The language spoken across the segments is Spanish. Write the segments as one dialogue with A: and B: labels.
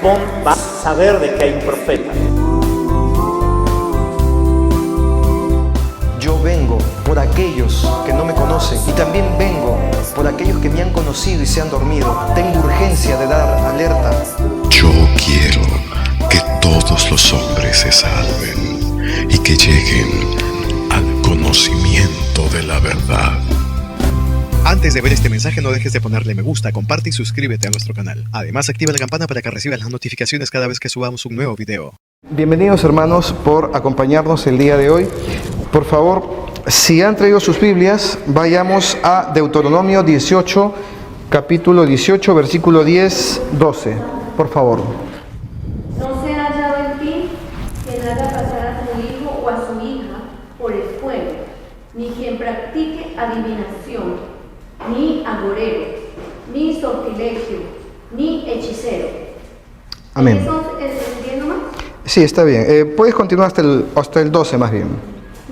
A: Japón va a saber de que hay un profeta.
B: Yo vengo por aquellos que no me conocen y también vengo por aquellos que me han conocido y se han dormido. Tengo urgencia de dar alerta.
C: Yo quiero que todos los hombres se salven y que lleguen al conocimiento de la verdad.
D: Antes de ver este mensaje, no dejes de ponerle me gusta, comparte y suscríbete a nuestro canal. Además, activa la campana para que recibas las notificaciones cada vez que subamos un nuevo video.
B: Bienvenidos, hermanos, por acompañarnos el día de hoy. Por favor, si han traído sus Biblias, vayamos a Deuteronomio 18, capítulo 18, versículo 10, 12. Por favor.
E: No sea hallado en ti quien haga pasar a tu hijo o a su hija por el fuego, ni quien practique adivinación, ni agorero, ni sortilegio, ni hechicero.
B: Amén.
E: ¿Entendiendo más?
B: Sí, está bien. Puedes continuar hasta el 12 más bien.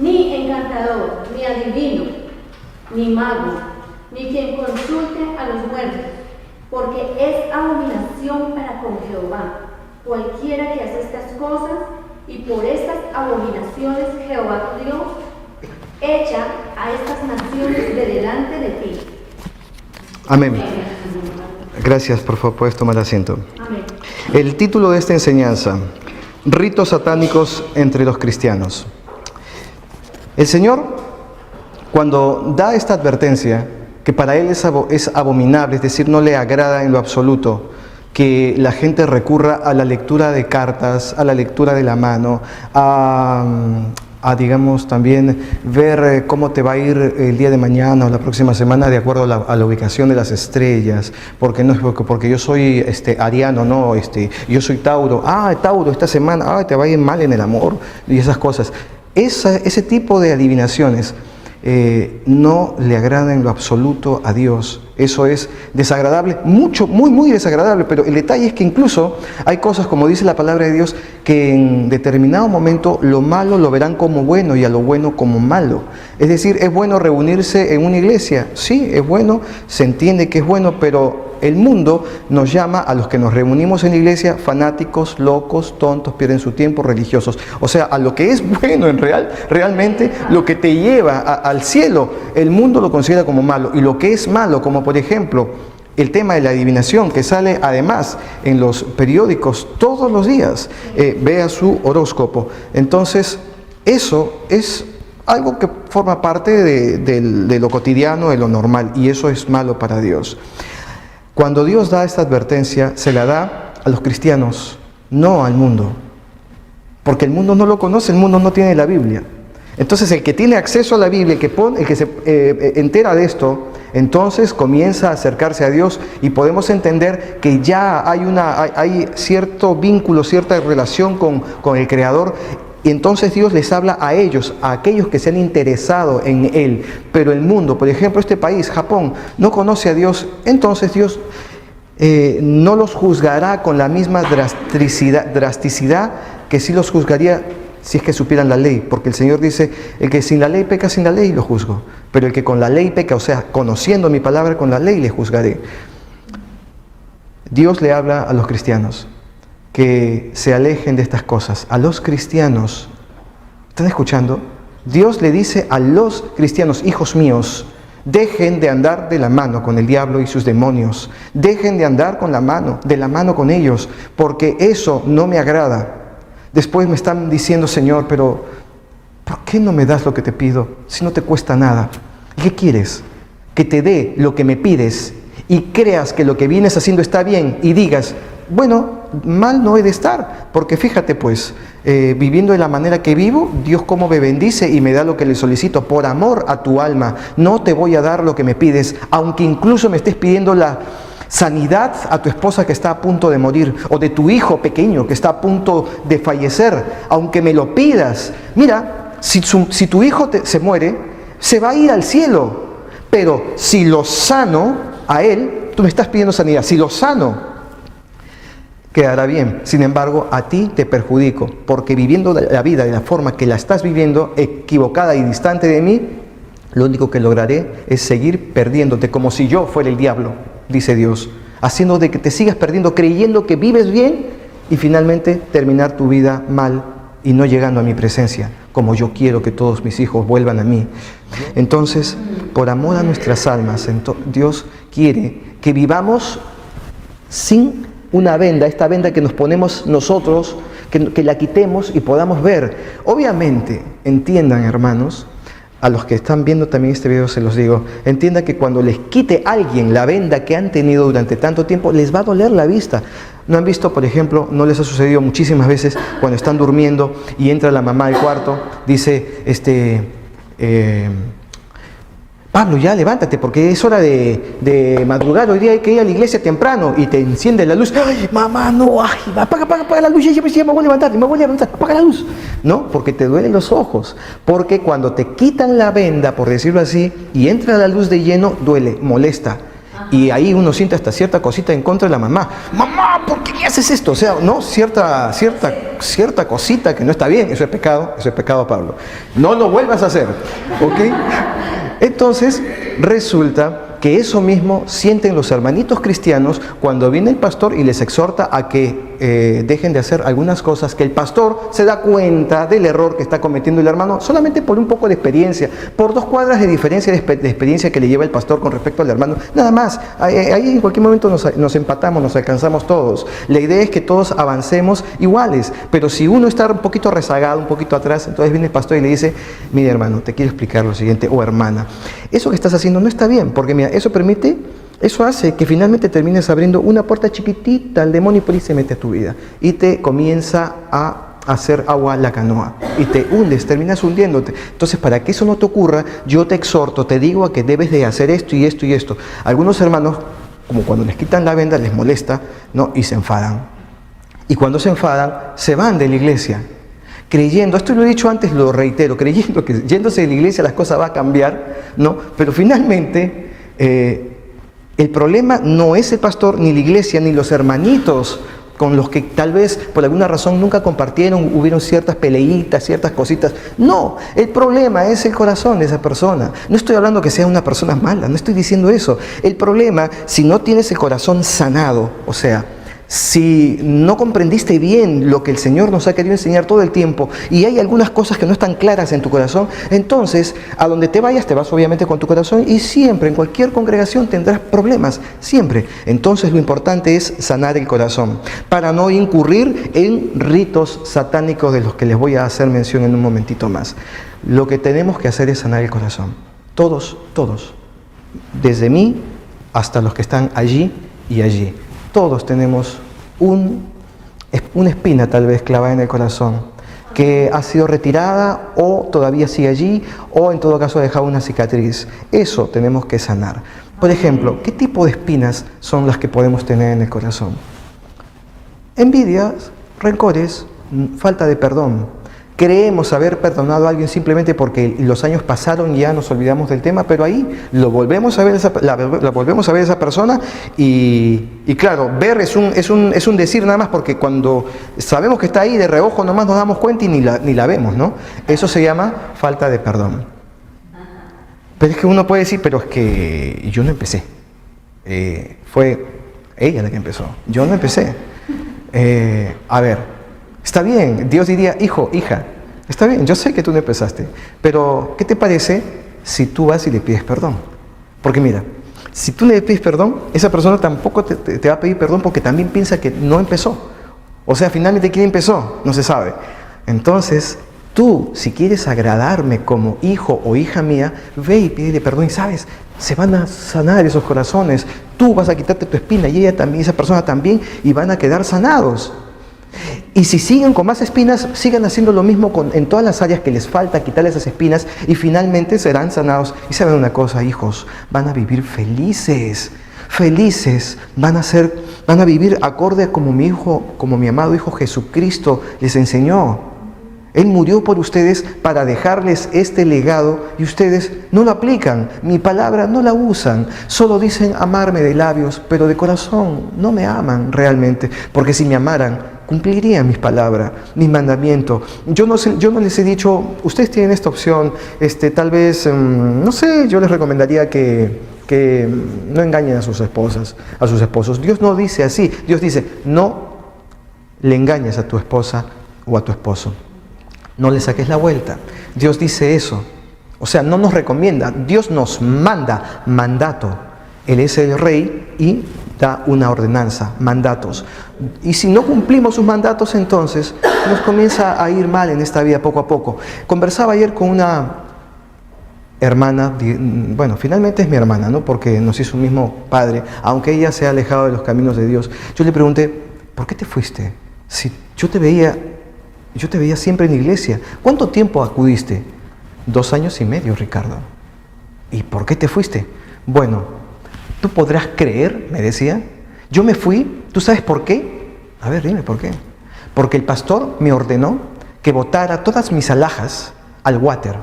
E: Ni encantador, ni adivino, ni mago, ni quien consulte a los muertos, porque es abominación para con Jehová. Cualquiera que hace estas cosas, y por estas abominaciones Jehová tu Dios echa a estas naciones de delante de ti.
B: Amén. Gracias, por favor, puedes tomar asiento.
E: Amén.
B: El título de esta enseñanza: ritos satánicos entre los cristianos. El Señor, cuando da esta advertencia, que para Él es abominable, es decir, no le agrada en lo absoluto, que la gente recurra a la lectura de cartas, a la lectura de la mano, a digamos, también ver cómo te va a ir el día de mañana o la próxima semana de acuerdo a la ubicación de las estrellas, porque no es porque yo soy ariano, no, yo soy Tauro, Tauro, esta semana, te va a ir mal en el amor, y esas cosas. Ese tipo de adivinaciones no le agrada en lo absoluto a Dios. Eso es desagradable, muy desagradable, pero el detalle es que incluso hay cosas, como dice la palabra de Dios, que en determinado momento lo malo lo verán como bueno y a lo bueno como malo. Es decir, ¿es bueno reunirse en una iglesia? Sí, es bueno, se entiende que es bueno, pero el mundo nos llama a los que nos reunimos en la iglesia fanáticos, locos, tontos, pierden su tiempo, religiosos. O sea, a lo que es bueno realmente, lo que te lleva al cielo, el mundo lo considera como malo, y lo que es malo, como por ejemplo el tema de la adivinación, que sale además en los periódicos todos los días, vea su horóscopo. Entonces, eso es algo que forma parte de lo cotidiano, de lo normal, y eso es malo para Dios. Cuando Dios da esta advertencia, se la da a los cristianos, no al mundo, porque el mundo no lo conoce, el mundo no tiene la Biblia. Entonces, el que tiene acceso a la Biblia, el que se entera de esto, entonces comienza a acercarse a Dios, y podemos entender que ya hay cierto vínculo, cierta relación con el Creador. Y entonces Dios les habla a ellos, a aquellos que se han interesado en Él. Pero el mundo, por ejemplo, este país, Japón, no conoce a Dios. Entonces Dios no los juzgará con la misma drasticidad que sí los juzgaría si es que supieran la ley. Porque el Señor dice, el que sin la ley peca, sin la ley lo juzgo. Pero el que con la ley peca, o sea, conociendo mi palabra, con la ley le juzgaré. Dios le habla a los cristianos que se alejen de estas cosas. A los cristianos, ¿están escuchando? Dios le dice a los cristianos: hijos míos, dejen de andar de la mano con el diablo y sus demonios. Dejen de andar de la mano con ellos, porque eso no me agrada. Después me están diciendo: Señor, pero ¿por qué no me das lo que te pido si no te cuesta nada? ¿Qué quieres? Que te dé lo que me pides y creas que lo que vienes haciendo está bien y digas: bueno, mal no he de estar, porque fíjate pues, viviendo de la manera que vivo, Dios cómo me bendice y me da lo que le solicito por amor a tu alma. No te voy a dar lo que me pides, aunque incluso me estés pidiendo la sanidad a tu esposa que está a punto de morir, o de tu hijo pequeño que está a punto de fallecer, aunque me lo pidas. Mira, si tu hijo se muere, se va a ir al cielo, pero si lo sano a él, tú me estás pidiendo sanidad, si lo sano, quedará bien. Sin embargo, a ti te perjudico, porque viviendo la vida de la forma que la estás viviendo, equivocada y distante de mí, lo único que lograré es seguir perdiéndote, como si yo fuera el diablo, dice Dios, haciendo de que te sigas perdiendo, creyendo que vives bien y finalmente terminar tu vida mal y no llegando a mi presencia, como yo quiero que todos mis hijos vuelvan a mí. Entonces, por amor a nuestras almas, Dios quiere que vivamos sin una venda, esta venda que nos ponemos nosotros, que la quitemos y podamos ver. Obviamente, entiendan, hermanos, a los que están viendo también este video se los digo, entiendan que cuando les quite a alguien la venda que han tenido durante tanto tiempo, les va a doler la vista. ¿No han visto, por ejemplo, no les ha sucedido muchísimas veces cuando están durmiendo y entra la mamá al cuarto, dice, Pablo, ya levántate porque es hora de madrugar, hoy día hay que ir a la iglesia temprano, y te enciende la luz? ¡Ay, mamá, no! ¡Ay, apaga la luz! Ya me voy a levantar, apaga la luz. No, porque te duelen los ojos, porque cuando te quitan la venda, por decirlo así, y entra la luz de lleno, duele, molesta. Y ahí uno siente hasta cierta cosita en contra de la mamá. ¡Mamá, por qué me haces esto! O sea, no, cierta cosita que no está bien. Eso es pecado, Pablo. No lo vuelvas a hacer, ¿ok? Entonces, resulta que eso mismo sienten los hermanitos cristianos cuando viene el pastor y les exhorta a que dejen de hacer algunas cosas, que el pastor se da cuenta del error que está cometiendo el hermano solamente por un poco de experiencia, por 2 cuadras de diferencia de experiencia que le lleva el pastor con respecto al hermano, nada más. Ahí en cualquier momento nos empatamos, nos alcanzamos todos. La idea es que todos avancemos iguales, pero si uno está un poquito rezagado, un poquito atrás, entonces viene el pastor y le dice, mira, hermano, te quiero explicar lo siguiente, o hermana, eso que estás haciendo no está bien, porque mira, eso hace que finalmente termines abriendo una puerta chiquitita al demonio, y por ahí se mete a tu vida y te comienza a hacer agua la canoa y te hundes, terminas hundiéndote. Entonces, para que eso no te ocurra, yo te exhorto, te digo a que debes de hacer esto y esto y esto. Algunos hermanos, como cuando les quitan la venda, les molesta, ¿no? Y se enfadan. Y cuando se enfadan, se van de la iglesia, creyendo, esto lo he dicho antes, lo reitero, creyendo que yéndose de la iglesia las cosas van a cambiar, ¿no? Pero finalmente el problema no es el pastor, ni la iglesia, ni los hermanitos con los que tal vez por alguna razón nunca compartieron, hubieron ciertas peleitas, ciertas cositas. No, el problema es el corazón de esa persona. No estoy hablando que sea una persona mala, no estoy diciendo eso. El problema, si no tienes el corazón sanado, o sea, si no comprendiste bien lo que el Señor nos ha querido enseñar todo el tiempo y hay algunas cosas que no están claras en tu corazón, entonces a donde te vayas obviamente con tu corazón, y siempre en cualquier congregación tendrás problemas, siempre. Entonces lo importante es sanar el corazón para no incurrir en ritos satánicos de los que les voy a hacer mención en un momentito más. Lo que tenemos que hacer es sanar el corazón, todos, desde mí hasta los que están allí y allí. Todos tenemos una espina tal vez clavada en el corazón que ha sido retirada o todavía sigue allí, o en todo caso ha dejado una cicatriz. Eso tenemos que sanar. Por ejemplo, ¿qué tipo de espinas son las que podemos tener en el corazón? Envidias, rencores, falta de perdón. Creemos haber perdonado a alguien simplemente porque los años pasaron y ya nos olvidamos del tema, pero ahí lo volvemos a ver, la volvemos a ver esa persona y claro, ver es un decir nada más, porque cuando sabemos que está ahí de reojo nomás nos damos cuenta y ni la vemos, ¿no? Eso se llama falta de perdón. Pero es que uno puede decir, pero es que yo no empecé. Fue ella la que empezó, yo no empecé. A ver, está bien, Dios diría, hijo, hija, está bien, yo sé que tú no empezaste, pero ¿qué te parece si tú vas y le pides perdón? Porque mira, si tú le pides perdón, esa persona tampoco te va a pedir perdón porque también piensa que no empezó. O sea, finalmente, ¿quién empezó? No se sabe. Entonces, tú, si quieres agradarme como hijo o hija mía, ve y pídele perdón y sabes, se van a sanar esos corazones. Tú vas a quitarte tu espina y ella también, esa persona también, y van a quedar sanados. Y si siguen con más espinas, sigan haciendo lo mismo en todas las áreas que les falta, quitarle esas espinas, y finalmente serán sanados. Y saben una cosa, hijos, van a vivir felices, van a vivir acorde como mi hijo, como mi amado Hijo Jesucristo les enseñó. Él murió por ustedes para dejarles este legado y ustedes no lo aplican, mi palabra no la usan, solo dicen amarme de labios, pero de corazón no me aman realmente, porque si me amaran, cumplirían mis palabras, mis mandamientos. Yo no les he dicho, ustedes tienen esta opción, tal vez, no sé, yo les recomendaría que no engañen a sus esposas, a sus esposos. Dios no dice así, Dios dice, no le engañas a tu esposa o a tu esposo. No le saques la vuelta. Dios dice eso. O sea, no nos recomienda, Dios nos manda mandato. Él es el rey y da una ordenanza, mandatos. Y si no cumplimos sus mandatos, entonces nos comienza a ir mal en esta vida poco a poco. Conversaba ayer con una hermana, bueno, finalmente es mi hermana, ¿no? Porque nos hizo un mismo padre, aunque ella se ha alejado de los caminos de Dios. Yo le pregunté, ¿por qué te fuiste? Si yo te veía siempre en la iglesia. ¿Cuánto tiempo acudiste? 2 años y medio, Ricardo. ¿Y por qué te fuiste? Bueno, tú podrás creer, me decía. Yo me fui, ¿tú sabes por qué? A ver, dime por qué. Porque el pastor me ordenó que botara todas mis alhajas al water,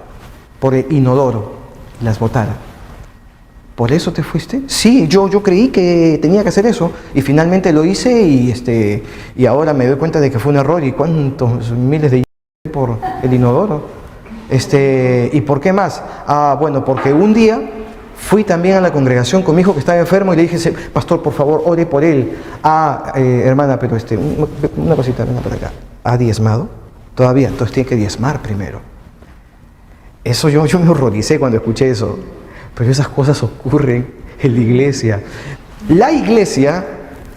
B: por el inodoro, las botara. ¿Por eso te fuiste? Sí, yo creí que tenía que hacer eso y finalmente lo hice y ahora me doy cuenta de que fue un error. ¿Y cuántos miles de por el inodoro? ¿Y por qué más? Bueno, porque un día fui también a la congregación con mi hijo que estaba enfermo y le dije, pastor, por favor, ore por él. Hermana, pero una cosita, venga para acá. ¿Ha diezmado? Todavía, entonces tiene que diezmar primero. Eso yo me horroricé cuando escuché eso. Pero esas cosas ocurren en la iglesia. La iglesia,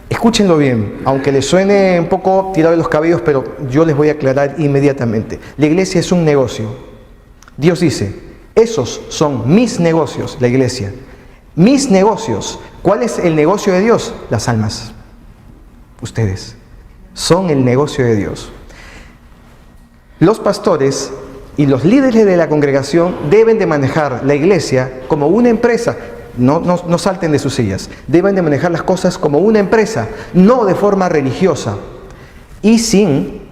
B: escúchenlo bien, aunque les suene un poco tirado de los cabellos, pero yo les voy a aclarar inmediatamente. La iglesia es un negocio. Dios dice, esos son mis negocios, la iglesia. Mis negocios. ¿Cuál es el negocio de Dios? Las almas. Ustedes son el negocio de Dios. Los pastores y los líderes de la congregación deben de manejar la iglesia como una empresa. No salten de sus sillas. Deben de manejar las cosas como una empresa, no de forma religiosa y sin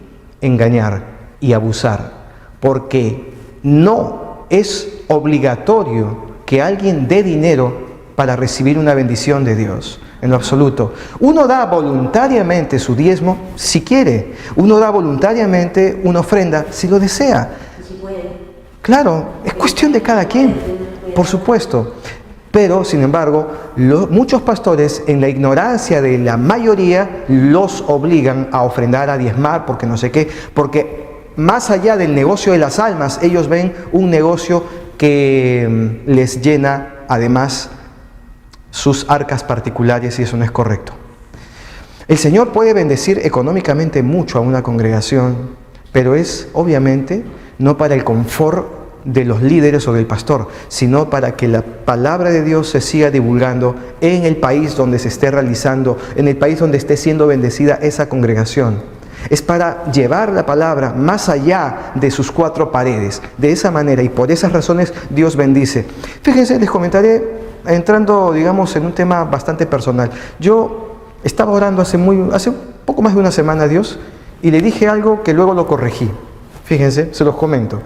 B: engañar y abusar, porque no es obligatorio que alguien dé dinero para recibir una bendición de Dios, en lo absoluto. Uno da voluntariamente su diezmo si quiere, uno da voluntariamente una ofrenda si lo desea. Claro, es cuestión de cada quien, por supuesto. Pero, sin embargo, muchos pastores, en la ignorancia de la mayoría, los obligan a ofrendar, a diezmar, porque no sé qué, porque más allá del negocio de las almas, ellos ven un negocio que les llena, además, sus arcas particulares, y eso no es correcto. El Señor puede bendecir económicamente mucho a una congregación, pero es, obviamente, no para el confort de los líderes o del pastor, sino para que la palabra de Dios se siga divulgando en el país donde se esté realizando, en el país donde esté siendo bendecida esa congregación. Es para llevar la palabra más allá de sus 4 paredes. De esa manera y por esas razones Dios bendice. Fíjense, les comentaré, entrando, digamos, en un tema bastante personal. Yo estaba orando hace poco más de una semana a Dios y le dije algo que luego lo corregí. Fíjense, se los comento.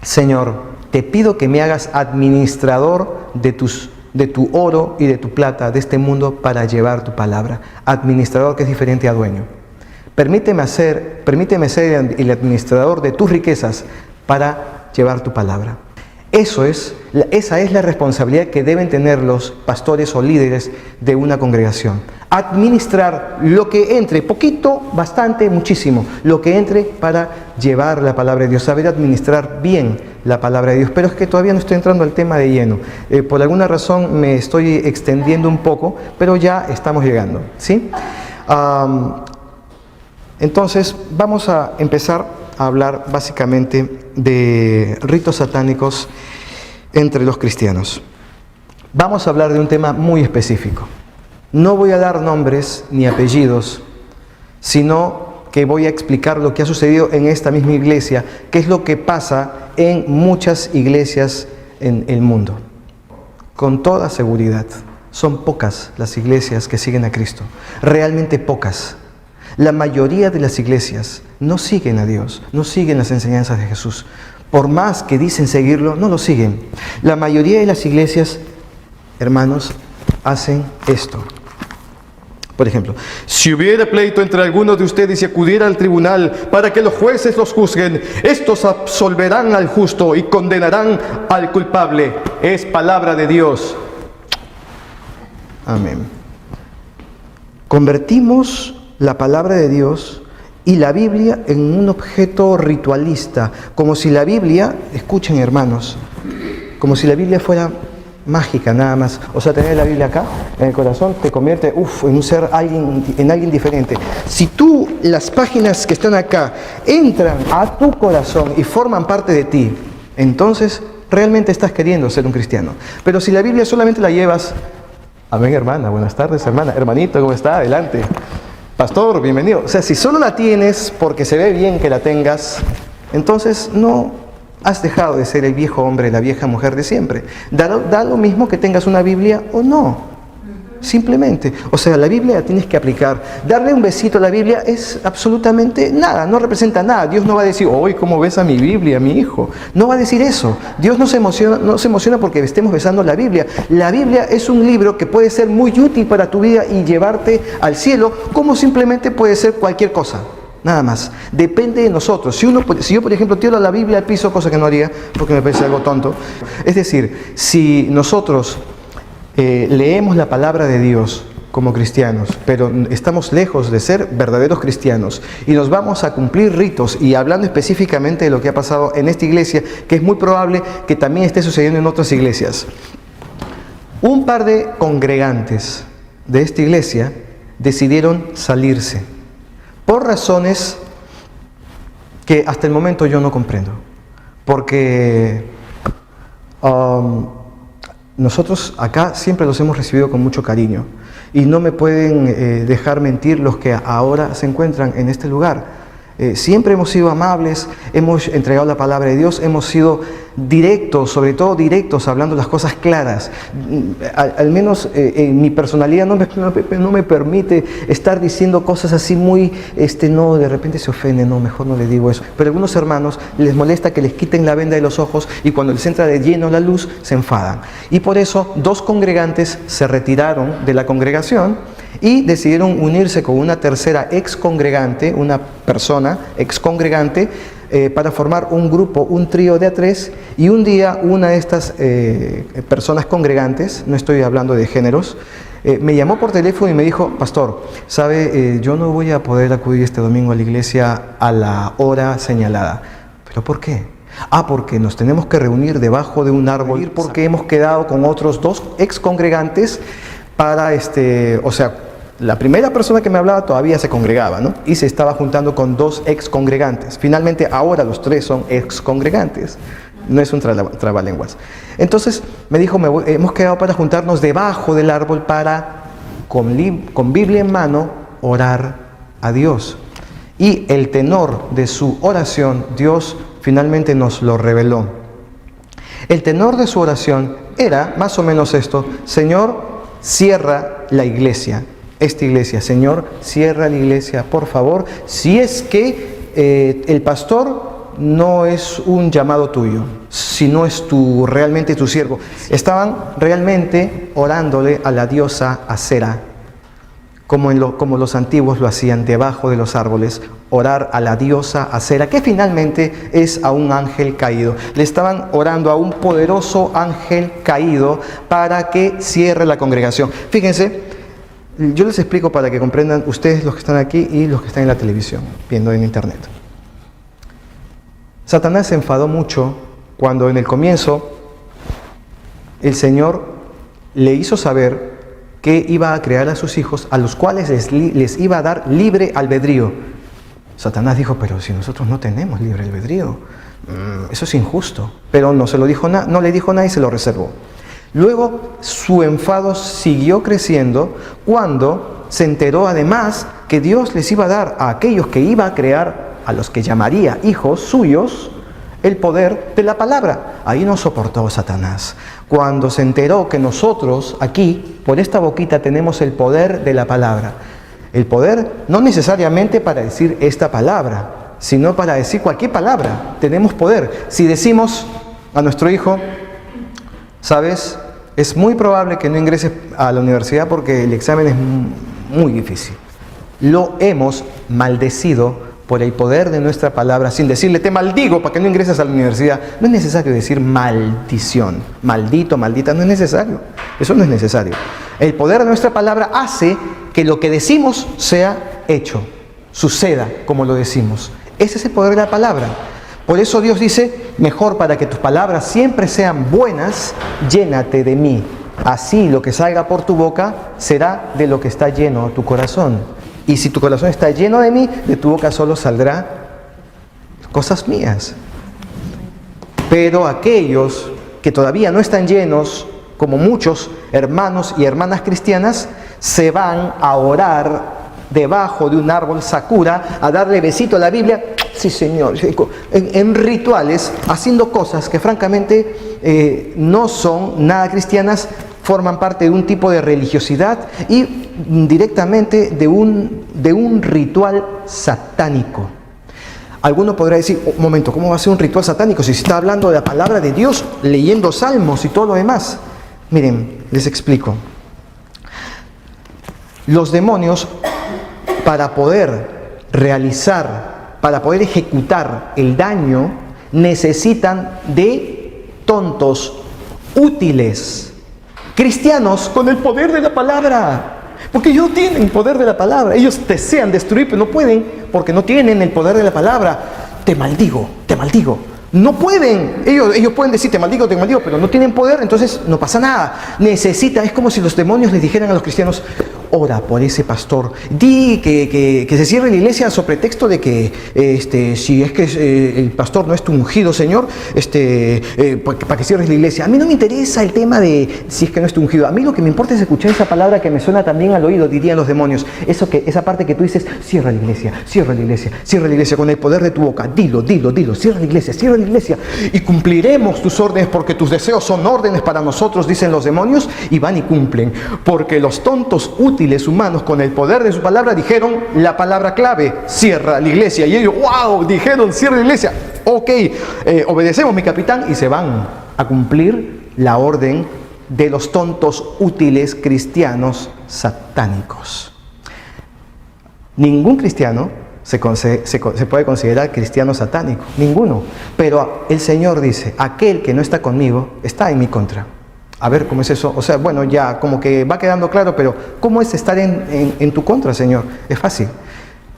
B: Señor, te pido que me hagas administrador de tu oro y de tu plata, de este mundo, para llevar tu palabra. Administrador, que es diferente a dueño. Permíteme ser el administrador de tus riquezas para llevar tu palabra. Esa es la responsabilidad que deben tener los pastores o líderes de una congregación. Administrar lo que entre, poquito, bastante, muchísimo, lo que entre para llevar la palabra de Dios, saber administrar bien la palabra de Dios. Pero es que todavía no estoy entrando al tema de lleno. Por alguna razón me estoy extendiendo un poco, pero ya estamos llegando, ¿sí? Entonces vamos a empezar a hablar básicamente de ritos satánicos entre los cristianos. Vamos a hablar de un tema muy específico. No voy a dar nombres ni apellidos, sino que voy a explicar lo que ha sucedido en esta misma iglesia, qué es lo que pasa en muchas iglesias en el mundo. Con toda seguridad, son pocas las iglesias que siguen a Cristo, realmente pocas. La mayoría de las iglesias no siguen a Dios, no siguen las enseñanzas de Jesús. Por más que dicen seguirlo, no lo siguen. La mayoría de las iglesias, hermanos, hacen esto. Por ejemplo, si hubiera pleito entre algunos de ustedes y acudiera al tribunal para que los jueces los juzguen, estos absolverán al justo y condenarán al culpable. Es palabra de Dios. Amén. Convertimos la palabra de Dios y la Biblia en un objeto ritualista, como si la Biblia, escuchen hermanos, como si la Biblia fuera mágica nada más. O sea, tener la Biblia acá en el corazón te convierte en un ser, en alguien diferente. Si tú, las páginas que están acá entran a tu corazón y forman parte de ti, entonces realmente estás queriendo ser un cristiano. Pero si la Biblia solamente la llevas, amén hermana, buenas tardes hermana, hermanito, ¿cómo está? Adelante. Pastor, bienvenido. O sea, si solo la tienes porque se ve bien que la tengas, entonces no has dejado de ser el viejo hombre, la vieja mujer de siempre. Da lo mismo que tengas una Biblia o no. Simplemente. O sea, la Biblia la tienes que aplicar. Darle un besito a la Biblia es absolutamente nada, no representa nada. Dios no va a decir, ¡ay, cómo besa mi Biblia, mi hijo! No va a decir eso. Dios no se emociona porque estemos besando la Biblia. La Biblia es un libro que puede ser muy útil para tu vida y llevarte al cielo, como simplemente puede ser cualquier cosa. Nada más. Depende de nosotros. Si yo, por ejemplo, tiro la Biblia al piso, cosa que no haría, porque me parece algo tonto. Es decir, si nosotros leemos la palabra de Dios como cristianos, pero estamos lejos de ser verdaderos cristianos y nos vamos a cumplir ritos, y hablando específicamente de lo que ha pasado en esta iglesia, que es muy probable que también esté sucediendo en otras iglesias. Un par de congregantes de esta iglesia decidieron salirse por razones que hasta el momento yo no comprendo, porque nosotros acá siempre los hemos recibido con mucho cariño y no me pueden dejar mentir los que ahora se encuentran en este lugar. Siempre hemos sido amables, hemos entregado la palabra de Dios, hemos sido directos, sobre todo directos, hablando las cosas claras. Al menos en mi personalidad no me permite estar diciendo cosas así muy, no, de repente se ofende, no, mejor no le digo eso. Pero a algunos hermanos les molesta que les quiten la venda de los ojos y cuando les entra de lleno la luz se enfadan. Y por eso 2 congregantes se retiraron de la congregación y decidieron unirse con una tercera excongregante, una persona excongregante, para formar un grupo, un trío de a 3, y un día una de estas personas congregantes, no estoy hablando de géneros, me llamó por teléfono y me dijo, pastor, ¿sabe? Yo no voy a poder acudir este domingo a la iglesia a la hora señalada. ¿Pero por qué? Porque nos tenemos que reunir debajo de un árbol, porque hemos quedado con otros 2 excongregantes para, o sea, la primera persona que me hablaba todavía se congregaba, ¿no? Y se estaba juntando con 2 excongregantes. Finalmente, ahora los 3 son excongregantes. No es un trabalenguas. Entonces, me dijo, hemos quedado para juntarnos debajo del árbol para, con Biblia en mano, orar a Dios. Y el tenor de su oración, Dios finalmente nos lo reveló. El tenor de su oración era más o menos esto: Señor, cierra la iglesia. Esta iglesia, Señor, cierra la iglesia, por favor, si es que el pastor no es un llamado tuyo, si no es realmente tu siervo. Estaban realmente orándole a la diosa Acera, como los antiguos lo hacían debajo de los árboles, orar a la diosa Acera, que finalmente es a un ángel caído. Le estaban orando a un poderoso ángel caído para que cierre la congregación. Fíjense, yo les explico para que comprendan ustedes, los que están aquí y los que están en la televisión, viendo en internet. Satanás se enfadó mucho cuando en el comienzo el Señor le hizo saber que iba a crear a sus hijos, a los cuales les iba a dar libre albedrío. Satanás dijo, pero si nosotros no tenemos libre albedrío, eso es injusto. Pero no se lo dijo no le dijo nada y se lo reservó. Luego su enfado siguió creciendo cuando se enteró además que Dios les iba a dar a aquellos que iba a crear, a los que llamaría hijos suyos, el poder de la palabra. Ahí no soportó Satanás. Cuando se enteró que nosotros aquí, por esta boquita, tenemos el poder de la palabra. El poder no necesariamente para decir esta palabra, sino para decir cualquier palabra. Tenemos poder. Si decimos a nuestro hijo, ¿sabes? Es muy probable que no ingreses a la universidad porque el examen es muy difícil. Lo hemos maldecido por el poder de nuestra palabra, sin decirle, te maldigo para que no ingreses a la universidad. No es necesario decir maldición, maldito, maldita, no es necesario. Eso no es necesario. El poder de nuestra palabra hace que lo que decimos sea hecho, suceda como lo decimos. Ese es el poder de la palabra. Por eso Dios dice, mejor para que tus palabras siempre sean buenas, llénate de mí. Así lo que salga por tu boca será de lo que está lleno tu corazón. Y si tu corazón está lleno de mí, de tu boca solo saldrá cosas mías. Pero aquellos que todavía no están llenos, como muchos hermanos y hermanas cristianas, se van a orar debajo de un árbol sakura, a darle besito a la Biblia, sí señor, en rituales, haciendo cosas que francamente no son nada cristianas, forman parte de un tipo de religiosidad y directamente de un ritual satánico. Alguno podrá decir, un momento, ¿cómo va a ser un ritual satánico si se está hablando de la palabra de Dios, leyendo salmos y todo lo demás? Miren, les explico. Los demonios, para poder realizar, para poder ejecutar el daño, necesitan de tontos útiles, cristianos con el poder de la palabra. Porque ellos no tienen el poder de la palabra. Ellos desean destruir, pero no pueden porque no tienen el poder de la palabra. Te maldigo, te maldigo. No pueden. Ellos pueden decir te maldigo, pero no tienen poder, entonces no pasa nada. Es como si los demonios les dijeran a los cristianos, ora por ese pastor, di que se cierre la iglesia sobre pretexto de que si es que el pastor no es tu ungido, Señor, para que cierres la iglesia. A mí no me interesa el tema de si es que no es tu ungido. A mí lo que me importa es escuchar esa palabra que me suena también al oído, dirían los demonios. Esa parte que tú dices, cierra la iglesia, cierra la iglesia, cierra la iglesia con el poder de tu boca. Dilo, cierra la iglesia, y cumpliremos tus órdenes porque tus deseos son órdenes para nosotros, dicen los demonios, y van y cumplen. Porque los tontos útiles humanos con el poder de su palabra dijeron la palabra clave, cierra la iglesia, y ellos, wow, dijeron cierra la iglesia, ok, obedecemos mi capitán, y se van a cumplir la orden de los tontos útiles cristianos satánicos. Ningún cristiano se puede considerar cristiano satánico, ninguno, pero el Señor dice, aquel que no está conmigo está en mi contra. A ver, ¿cómo es eso? O sea, bueno, ya como que va quedando claro, pero ¿cómo es estar en tu contra, Señor? Es fácil.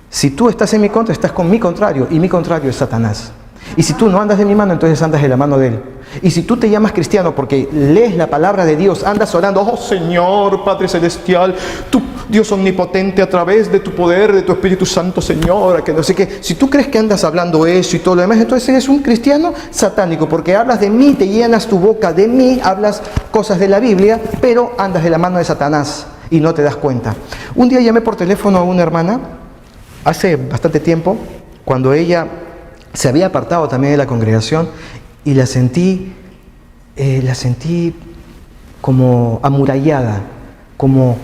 B: Si tú estás en mi contra, estás con mi contrario, y mi contrario es Satanás. Y si tú no andas de mi mano, entonces andas de la mano de él. Y si tú te llamas cristiano porque lees la palabra de Dios, andas orando, oh Señor, Padre Celestial, tú, Dios omnipotente, a través de tu poder, de tu Espíritu Santo, Señor, que no sé qué. Si tú crees que andas hablando eso y todo lo demás, entonces eres un cristiano satánico, porque hablas de mí, te llenas tu boca de mí, hablas cosas de la Biblia, pero andas de la mano de Satanás y no te das cuenta. Un día llamé por teléfono a una hermana, hace bastante tiempo, cuando ella se había apartado también de la congregación, y la sentí como amurallada, como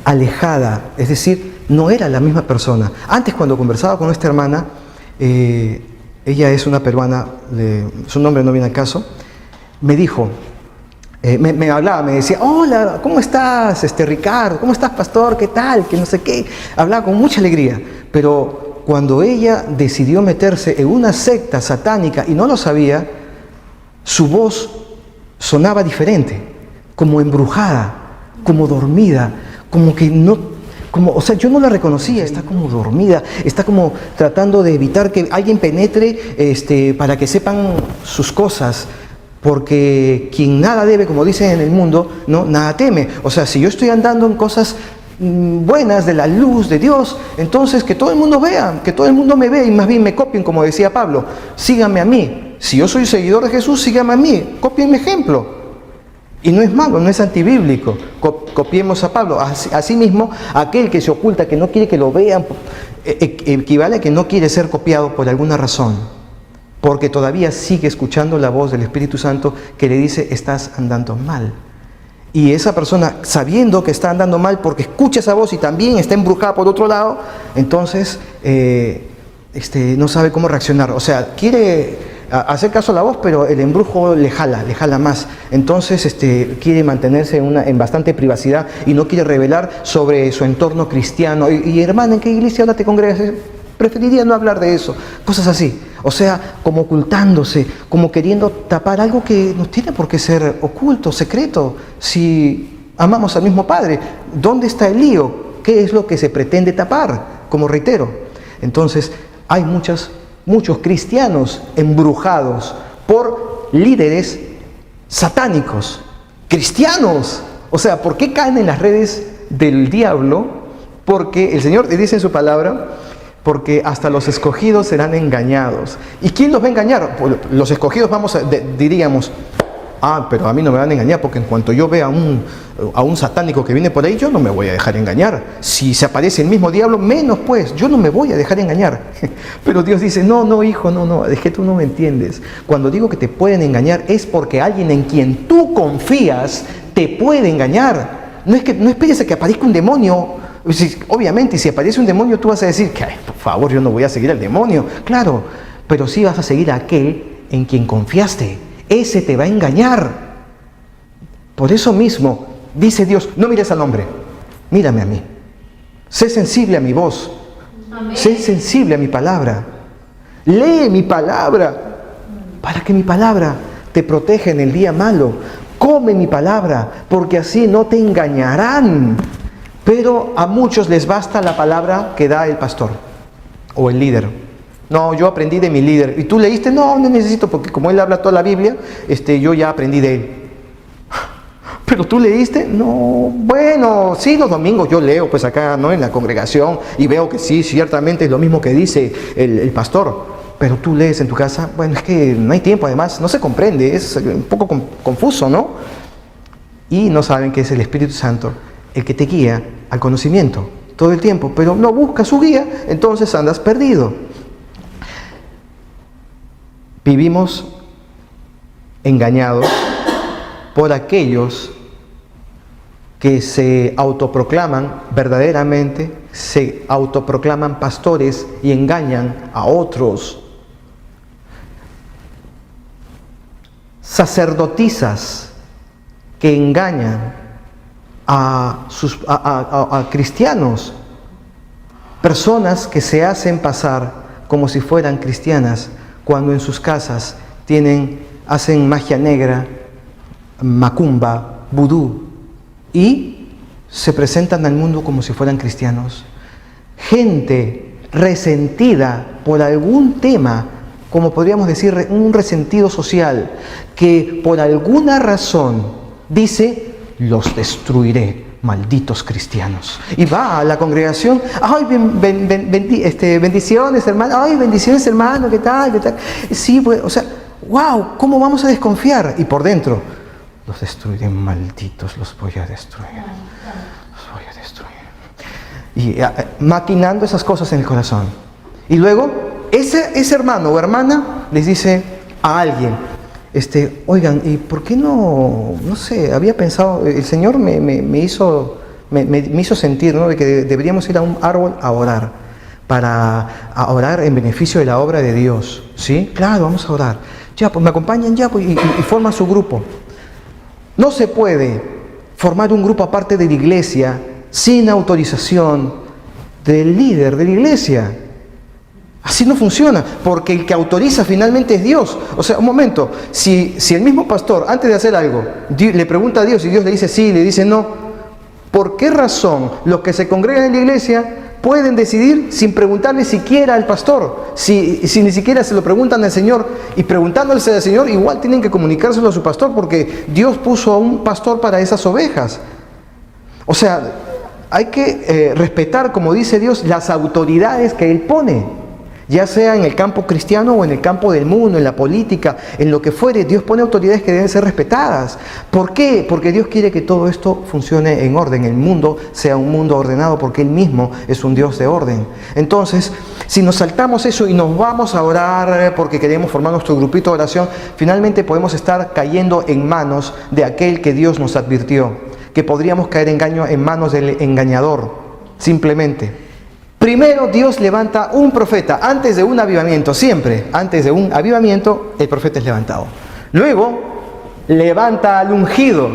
B: alejada, es decir, no era la misma persona. Antes, cuando conversaba con esta hermana, ella es una peruana, su nombre no viene al caso, me dijo, me hablaba, me decía, hola, ¿cómo estás, Ricardo? ¿Cómo estás, pastor? ¿Qué tal? Que no sé qué. Hablaba con mucha alegría, pero cuando ella decidió meterse en una secta satánica y no lo sabía, su voz sonaba diferente, como embrujada, como dormida, como que no, o sea, yo no la reconocía, está como dormida, está como tratando de evitar que alguien penetre para que sepan sus cosas, porque quien nada debe, como dicen en el mundo, no, nada teme. O sea, si yo estoy andando en cosas buenas de la luz de Dios, entonces que todo el mundo vea, que todo el mundo me vea y más bien me copien, como decía Pablo, síganme a mí. Si yo soy seguidor de Jesús, síganme a mí, copien mi ejemplo. Y no es malo, no es antibíblico, copiemos a Pablo. Asimismo, aquel que se oculta, que no quiere que lo vean, equivale a que no quiere ser copiado por alguna razón, porque todavía sigue escuchando la voz del Espíritu Santo que le dice, estás andando mal. Y esa persona, sabiendo que está andando mal porque escucha esa voz y también está embrujada por otro lado, entonces no sabe cómo reaccionar. O sea, quiere hacer caso a la voz, pero el embrujo le jala más. Entonces quiere mantenerse en bastante privacidad y no quiere revelar sobre su entorno cristiano. Y hermana, ¿en qué iglesia ahora te congregas? Preferiría no hablar de eso. Cosas así. O sea, como ocultándose, como queriendo tapar algo que no tiene por qué ser oculto, secreto. Si amamos al mismo Padre, ¿dónde está el lío? ¿Qué es lo que se pretende tapar como reitero. Entonces, hay muchos cristianos embrujados por líderes satánicos, cristianos. O sea, ¿por qué caen en las redes del diablo? Porque el Señor dice en su palabra, porque hasta los escogidos serán engañados. ¿Y quién los va a engañar? Pues los escogidos diríamos, pero a mí no me van a engañar, porque en cuanto yo vea a un satánico que viene por ahí, yo no me voy a dejar engañar. Si se aparece el mismo diablo, menos pues, yo no me voy a dejar engañar. Pero Dios dice, no, hijo, no, es que tú no me entiendes. Cuando digo que te pueden engañar, es porque alguien en quien tú confías te puede engañar. No esperes a que aparezca un demonio. Obviamente, si aparece un demonio, tú vas a decir, que por favor, yo no voy a seguir al demonio. Claro, pero sí vas a seguir a aquel en quien confiaste. Ese te va a engañar. Por eso mismo, dice Dios, no mires al hombre, mírame a mí. Sé sensible a mi voz. Amén. Sé sensible a mi palabra. Lee mi palabra, para que mi palabra te proteja en el día malo. Come mi palabra, porque así no te engañarán. Pero a muchos les basta la palabra que da el pastor o el líder. No, yo aprendí de mi líder. ¿Y tú leíste? No necesito, porque como él habla toda la Biblia, yo ya aprendí de él. ¿Pero tú leíste? No, bueno, sí, los domingos yo leo, pues acá, ¿no? En la congregación, y veo que sí, ciertamente es lo mismo que dice el pastor. Pero tú lees en tu casa, bueno, es que no hay tiempo, además, no se comprende, es un poco confuso, ¿no? Y no saben que es el Espíritu Santo el que te guía al conocimiento todo el tiempo, pero no buscas su guía, entonces andas perdido. Vivimos engañados por aquellos que se autoproclaman verdaderamente, se autoproclaman pastores y engañan a otros. Sacerdotisas que engañan a cristianos, personas que se hacen pasar como si fueran cristianas, cuando en sus casas hacen magia negra, macumba, vudú, y se presentan al mundo como si fueran cristianos. Gente resentida por algún tema, como podríamos decir, un resentido social, que por alguna razón dice, los destruiré, malditos cristianos. Y va a la congregación, ay, bendiciones, hermano, ay, bendiciones, hermano, ¿qué tal? Sí, pues, o sea, wow, ¿cómo vamos a desconfiar? Y por dentro, los destruiré, malditos, los voy a destruir. Los voy a destruir. Y maquinando esas cosas en el corazón. Y luego, ese hermano o hermana les dice a alguien, oigan, ¿y por qué no sé, había pensado, el Señor me hizo sentir, ¿no?, de que deberíamos ir a un árbol a orar, a orar en beneficio de la obra de Dios, ¿sí? Claro, vamos a orar. Ya, pues me acompañan ya, pues, y forman su grupo. No se puede formar un grupo aparte de la iglesia sin autorización del líder de la iglesia. Así no funciona, porque el que autoriza finalmente es Dios. O sea, un momento, si el mismo pastor, antes de hacer algo, le pregunta a Dios y Dios le dice sí, le dice no, ¿por qué razón los que se congregan en la iglesia pueden decidir sin preguntarle siquiera al pastor? Si ni siquiera se lo preguntan al Señor, y preguntándose al Señor, igual tienen que comunicárselo a su pastor, porque Dios puso a un pastor para esas ovejas. O sea, hay que respetar, como dice Dios, las autoridades que Él pone. Ya sea en el campo cristiano o en el campo del mundo, en la política, en lo que fuere, Dios pone autoridades que deben ser respetadas. ¿Por qué? Porque Dios quiere que todo esto funcione en orden, el mundo sea un mundo ordenado, porque Él mismo es un Dios de orden. Entonces, si nos saltamos eso y nos vamos a orar porque queremos formar nuestro grupito de oración, finalmente podemos estar cayendo en manos de aquel que Dios nos advirtió, que podríamos caer en manos del engañador, simplemente. Primero Dios levanta un profeta antes de un avivamiento, siempre antes de un avivamiento el profeta es levantado. Luego levanta al ungido.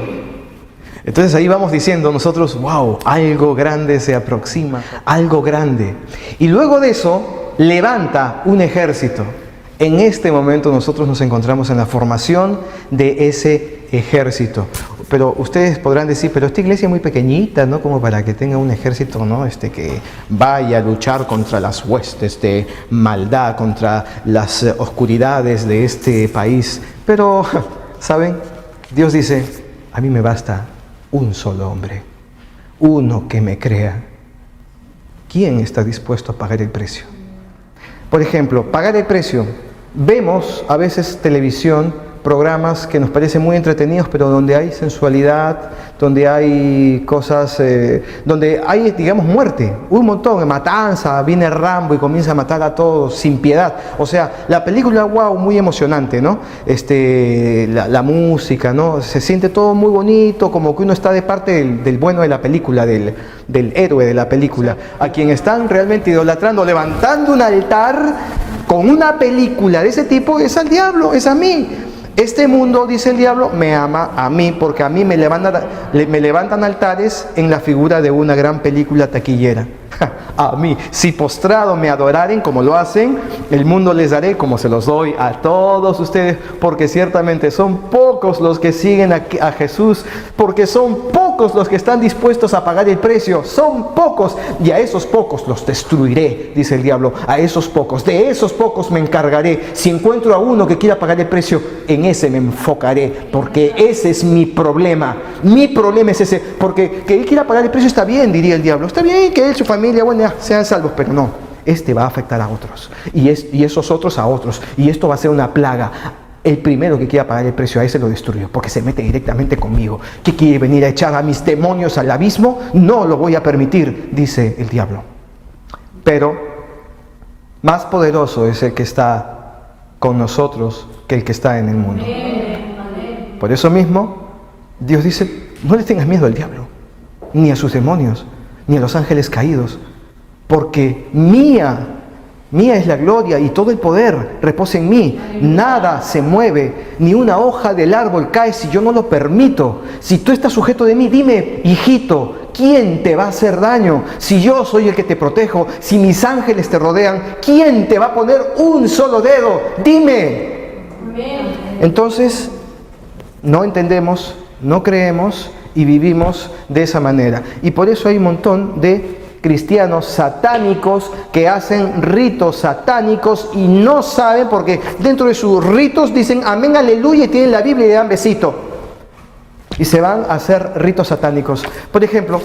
B: Entonces ahí vamos diciendo nosotros, wow, algo grande se aproxima, algo grande. Y luego de eso levanta un ejército. En este momento nosotros nos encontramos en la formación de ese ejército. Pero ustedes podrán decir, pero esta iglesia es muy pequeñita, ¿no? Como para que tenga un ejército, ¿no? Que vaya a luchar contra las huestes de maldad, contra las oscuridades de este país. Pero, ¿saben? Dios dice, a mí me basta un solo hombre, uno que me crea. ¿Quién está dispuesto a pagar el precio? Por ejemplo, pagar el precio. Vemos a veces televisión, programas que nos parecen muy entretenidos, pero donde hay sensualidad, donde hay cosas, donde hay, digamos, muerte, un montón, matanza, viene Rambo y comienza a matar a todos sin piedad. O sea, la película, wow, muy emocionante, ¿no? La música, ¿no? Se siente todo muy bonito, como que uno está de parte del bueno de la película, del héroe de la película, a quien están realmente idolatrando, levantando un altar con una película de ese tipo, es al diablo, es a mí. Este mundo, dice el diablo, me ama a mí, porque a mí me levantan altares en la figura de una gran película taquillera. A mí, si postrado me adoraren como lo hacen, el mundo les daré como se los doy a todos ustedes, porque ciertamente son pocos los que siguen a Jesús, porque son pocos los que están dispuestos a pagar el precio, son pocos, y a esos pocos los destruiré, dice el diablo, a esos pocos, de esos pocos me encargaré. Si encuentro a uno que quiera pagar el precio, en ese me enfocaré, porque ese es mi problema es ese, porque que él quiera pagar el precio está bien, diría el diablo, está bien que él, su familia, bueno, ya, sean salvos, pero no, va a afectar a otros, y esos otros a otros, y esto va a ser una plaga. El primero que quiera pagar el precio, a ese lo destruyo, porque se mete directamente conmigo. ¿Qué quiere venir a echar a mis demonios al abismo? No lo voy a permitir, dice el diablo. Pero más poderoso es el que está con nosotros que el que está en el mundo. Por eso mismo, Dios dice, no le tengas miedo al diablo, ni a sus demonios, ni a los ángeles caídos, porque mía es la gloria y todo el poder reposa en mí. Nada se mueve, ni una hoja del árbol cae si yo no lo permito. Si tú estás sujeto de mí, dime, hijito, ¿quién te va a hacer daño? Si yo soy el que te protejo, si mis ángeles te rodean, ¿quién te va a poner un solo dedo? Dime. Entonces, no entendemos, no creemos y vivimos de esa manera. Y por eso hay un montón de cristianos satánicos que hacen ritos satánicos y no saben, porque dentro de sus ritos dicen amén, aleluya, y tienen la Biblia y le dan besito. Y se van a hacer ritos satánicos. Por ejemplo,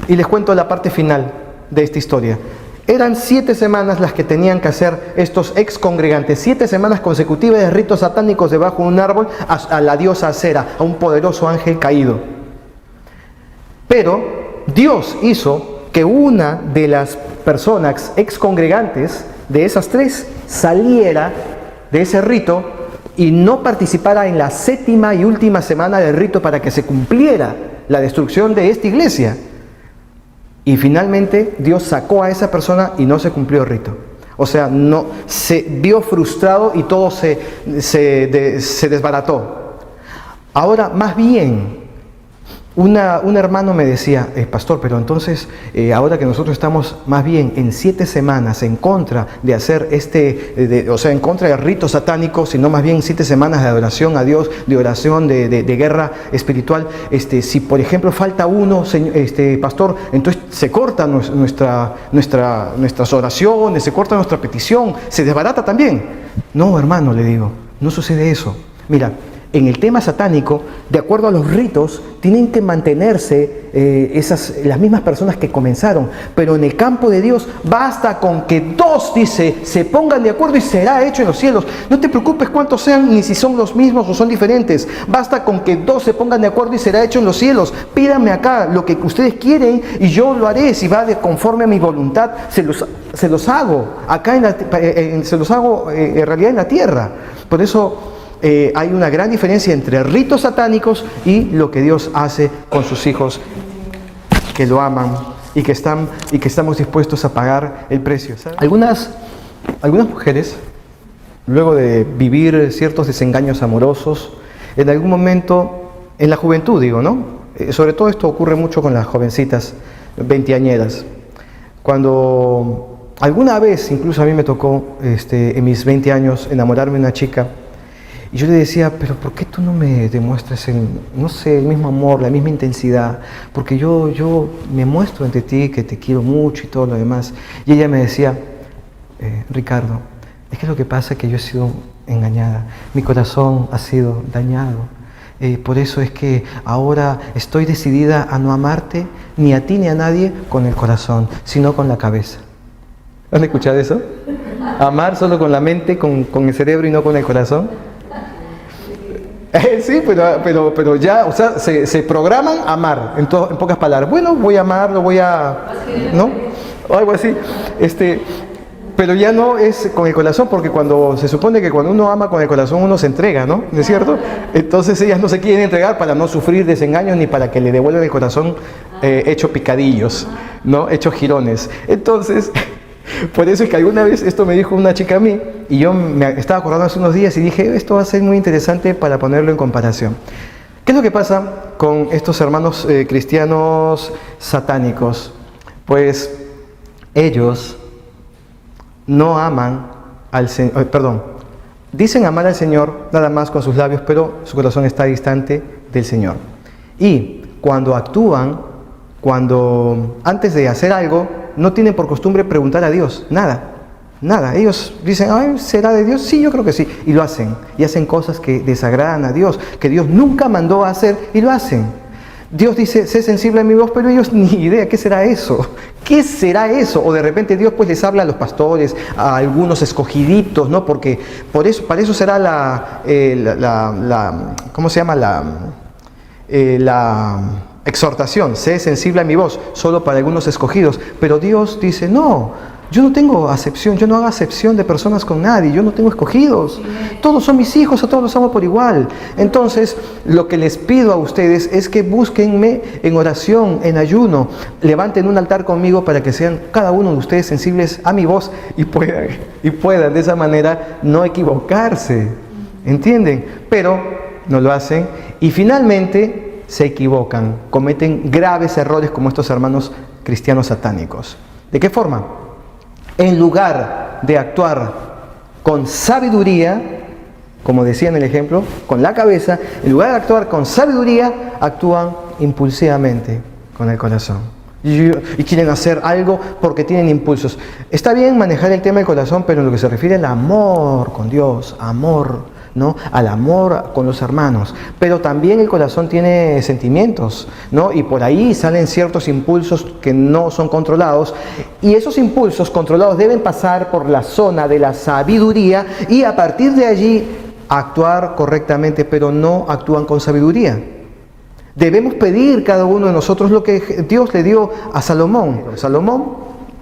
B: y les cuento la parte final de esta historia. Eran 7 semanas las que tenían que hacer estos ex congregantes, 7 semanas consecutivas de ritos satánicos debajo de un árbol a la diosa Acera, a un poderoso ángel caído. Pero Dios hizo que una de las personas ex congregantes de esas 3 saliera de ese rito y no participara en la 7ª y última semana del rito para que se cumpliera la destrucción de esta iglesia. Y finalmente Dios sacó a esa persona y no se cumplió el rito. O sea, no se vio frustrado y todo se desbarató. Ahora, más bien, un hermano me decía, pastor, pero entonces, ahora que nosotros estamos más bien en 7 semanas en contra de hacer en contra de ritos satánicos, sino más bien 7 semanas de adoración a Dios, de oración, de guerra espiritual, si por ejemplo falta uno, pastor, entonces se cortan nuestras oraciones, se corta nuestra petición, se desbarata también. No, hermano, le digo, no sucede eso. Mira, en el tema satánico, de acuerdo a los ritos, tienen que mantenerse las mismas personas que comenzaron. Pero en el campo de Dios, basta con que 2, dice, se pongan de acuerdo y será hecho en los cielos. No te preocupes cuántos sean, ni si son los mismos o son diferentes. Basta con que 2 se pongan de acuerdo y será hecho en los cielos. Pídanme acá lo que ustedes quieren y yo lo haré. Si va conforme a mi voluntad, se los hago. Acá se los hago en realidad en la tierra. Por eso hay una gran diferencia entre ritos satánicos y lo que Dios hace con sus hijos que lo aman y que estamos dispuestos a pagar el precio, ¿sabes? Algunas mujeres, luego de vivir ciertos desengaños amorosos, en algún momento, en la juventud digo, ¿no? Sobre todo esto ocurre mucho con las jovencitas veinteañeras. Cuando alguna vez, incluso a mí me tocó en mis 20 años enamorarme de una chica, Y yo le decía, pero ¿por qué tú no me demuestras no sé, el mismo amor, la misma intensidad? Porque yo me muestro ante ti que te quiero mucho y todo lo demás. Y ella me decía, Ricardo, es que lo que pasa es que yo he sido engañada, mi corazón ha sido dañado. Por eso es que ahora estoy decidida a no amarte, ni a ti ni a nadie, con el corazón, sino con la cabeza. ¿Han escuchado eso? Amar solo con la mente, con el cerebro y no con el corazón. Sí, pero ya, o sea, se programan a amar, en pocas palabras. Bueno, voy a amar, ¿no? O algo así. Pero ya no es con el corazón, porque se supone que cuando uno ama con el corazón uno se entrega, ¿no? ¿No es cierto? Entonces ellas no se quieren entregar para no sufrir desengaños ni para que le devuelvan el corazón hecho picadillos, ¿no? Hecho jirones. Entonces, por eso es que alguna vez esto me dijo una chica a mí, y yo me estaba acordando hace unos días y dije, esto va a ser muy interesante para ponerlo en comparación. ¿Qué es lo que pasa con estos hermanos cristianos satánicos? Pues ellos no aman al Señor, dicen amar al Señor nada más con sus labios, pero su corazón está distante del Señor. Y cuando actúan, antes de hacer algo, no tienen por costumbre preguntar a Dios, nada. Ellos dicen, ay, ¿será de Dios? Sí, yo creo que sí. Y lo hacen. Y hacen cosas que desagradan a Dios, que Dios nunca mandó a hacer, y lo hacen. Dios dice, sé sensible a mi voz, pero ellos ni idea, ¿qué será eso? ¿Qué será eso? O de repente Dios pues les habla a los pastores, a algunos escogiditos, ¿no? Porque para eso será ¿cómo se llama? La exhortación, sé sensible a mi voz, solo para algunos escogidos. Pero Dios dice, no, yo no tengo acepción, yo no hago acepción de personas con nadie, yo no tengo escogidos. Todos son mis hijos, a todos los amo por igual. Entonces, lo que les pido a ustedes es que búsquenme en oración, en ayuno, levanten un altar conmigo para que sean cada uno de ustedes sensibles a mi voz y puedan de esa manera no equivocarse. ¿Entienden? Pero no lo hacen y finalmente se equivocan, cometen graves errores como estos hermanos cristianos satánicos. ¿De qué forma? En lugar de actuar con sabiduría, como decía en el ejemplo, con la cabeza, en lugar de actuar con sabiduría, actúan impulsivamente con el corazón. Y quieren hacer algo porque tienen impulsos. Está bien manejar el tema del corazón, pero en lo que se refiere al amor con Dios, ¿no? Al amor con los hermanos, pero también el corazón tiene sentimientos, ¿no? Y por ahí salen ciertos impulsos que no son controlados, y esos impulsos controlados deben pasar por la zona de la sabiduría y a partir de allí actuar correctamente, pero no actúan con sabiduría. Debemos pedir cada uno de nosotros lo que Dios le dio a Salomón. Salomón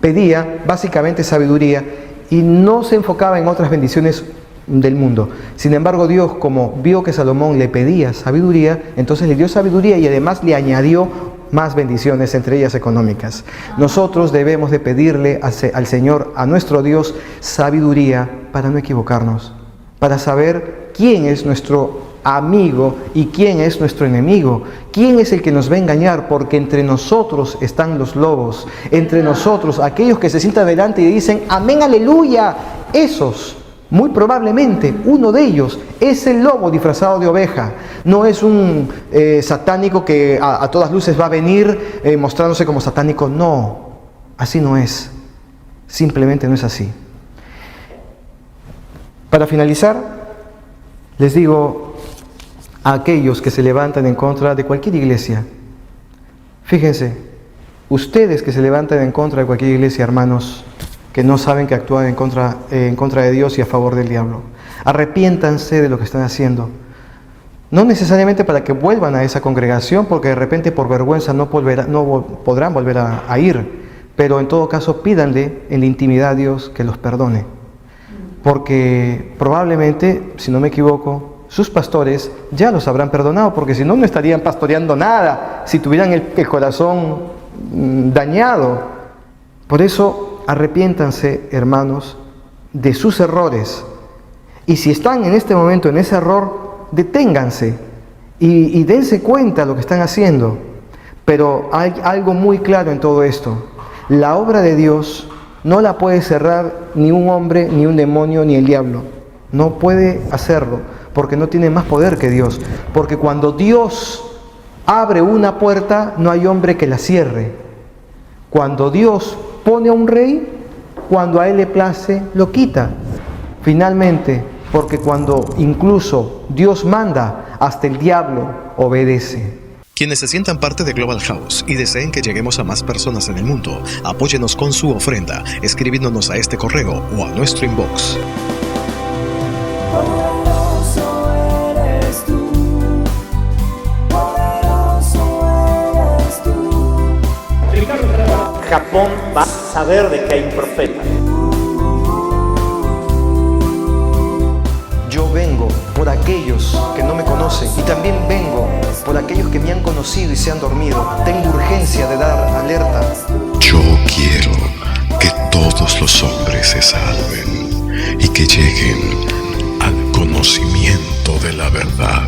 B: pedía básicamente sabiduría y no se enfocaba en otras bendiciones del mundo. Sin embargo, Dios, como vio que Salomón le pedía sabiduría, entonces le dio sabiduría y además le añadió más bendiciones, entre ellas económicas. Nosotros debemos de pedirle al Señor, a nuestro Dios, sabiduría para no equivocarnos, para saber quién es nuestro amigo y quién es nuestro enemigo, quién es el que nos va a engañar, porque entre nosotros están los lobos, entre nosotros, aquellos que se sientan delante y dicen, amén, aleluya, esos, muy probablemente uno de ellos es el lobo disfrazado de oveja. No es un satánico que a todas luces va a venir mostrándose como satánico. No, así no es. Simplemente no es así. Para finalizar, les digo a aquellos que se levantan en contra de cualquier iglesia, fíjense, ustedes que se levantan en contra de cualquier iglesia, hermanos, que no saben que actúan en contra de Dios y a favor del diablo. Arrepiéntanse de lo que están haciendo. No necesariamente para que vuelvan a esa congregación, porque de repente por vergüenza no podrán volver a ir, pero en todo caso pídanle en la intimidad a Dios que los perdone. Porque probablemente, si no me equivoco, sus pastores ya los habrán perdonado, porque si no, no estarían pastoreando nada, si tuvieran el corazón dañado. Por eso, arrepiéntanse, hermanos, de sus errores. Y si están en este momento en ese error, deténganse y dense cuenta de lo que están haciendo. Pero hay algo muy claro en todo esto. La obra de Dios no la puede cerrar ni un hombre, ni un demonio, ni el diablo. No puede hacerlo, porque no tienen más poder que Dios. Porque cuando Dios abre una puerta, no hay hombre que la cierre. Cuando Dios pone a un rey, cuando a él le place, lo quita. Finalmente, porque cuando incluso Dios manda, hasta el diablo obedece.
D: Quienes se sientan parte de Global House y deseen que lleguemos a más personas en el mundo, apóyenos con su ofrenda, escribiéndonos a este correo o a nuestro inbox.
F: Poderoso eres tú, poderoso eres tú.
A: Japón va a saber de que hay un profeta.
B: Yo vengo por aquellos que no me conocen y también vengo por aquellos que me han conocido y se han dormido. Tengo urgencia de dar alerta.
C: Yo quiero que todos los hombres se salven y que lleguen al conocimiento de la verdad.